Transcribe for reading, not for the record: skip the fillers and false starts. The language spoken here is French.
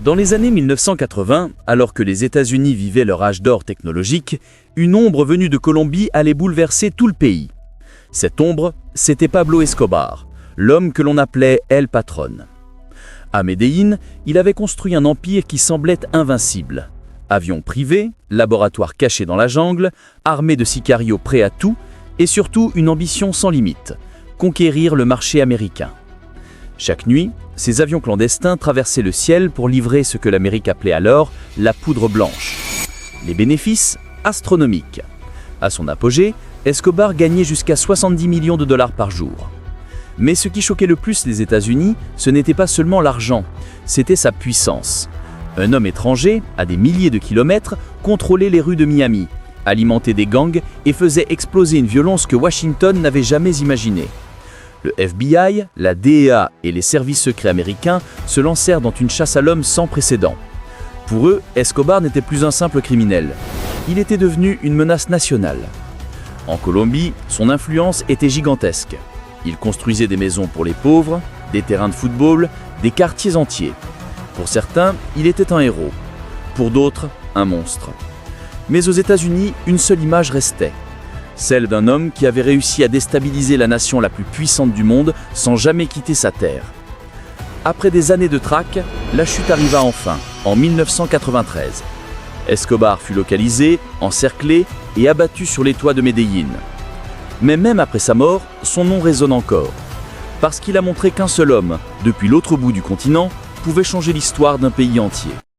Dans les années 1980, alors que les États-Unis vivaient leur âge d'or technologique, une ombre venue de Colombie allait bouleverser tout le pays. Cette ombre, c'était Pablo Escobar, l'homme que l'on appelait El Patron. À Medellín, il avait construit un empire qui semblait invincible. Avions privés, laboratoires cachés dans la jungle, armée de sicarios prêts à tout, et surtout une ambition sans limite, conquérir le marché américain. Chaque nuit, ces avions clandestins traversaient le ciel pour livrer ce que l'Amérique appelait alors la poudre blanche. Les bénéfices, astronomiques. À son apogée, Escobar gagnait jusqu'à 70 millions de dollars par jour. Mais ce qui choquait le plus les États-Unis, ce n'était pas seulement l'argent, c'était sa puissance. Un homme étranger, à des milliers de kilomètres, contrôlait les rues de Miami, alimentait des gangs et faisait exploser une violence que Washington n'avait jamais imaginée. Le FBI, la DEA et les services secrets américains se lancèrent dans une chasse à l'homme sans précédent. Pour eux, Escobar n'était plus un simple criminel. Il était devenu une menace nationale. En Colombie, son influence était gigantesque. Il construisait des maisons pour les pauvres, des terrains de football, des quartiers entiers. Pour certains, il était un héros. Pour d'autres, un monstre. Mais aux États-Unis, une seule image restait. Celle d'un homme qui avait réussi à déstabiliser la nation la plus puissante du monde sans jamais quitter sa terre. Après des années de traque, la chute arriva enfin, en 1993. Escobar fut localisé, encerclé et abattu sur les toits de Medellín. Mais même après sa mort, son nom résonne encore. Parce qu'il a montré qu'un seul homme, depuis l'autre bout du continent, pouvait changer l'histoire d'un pays entier.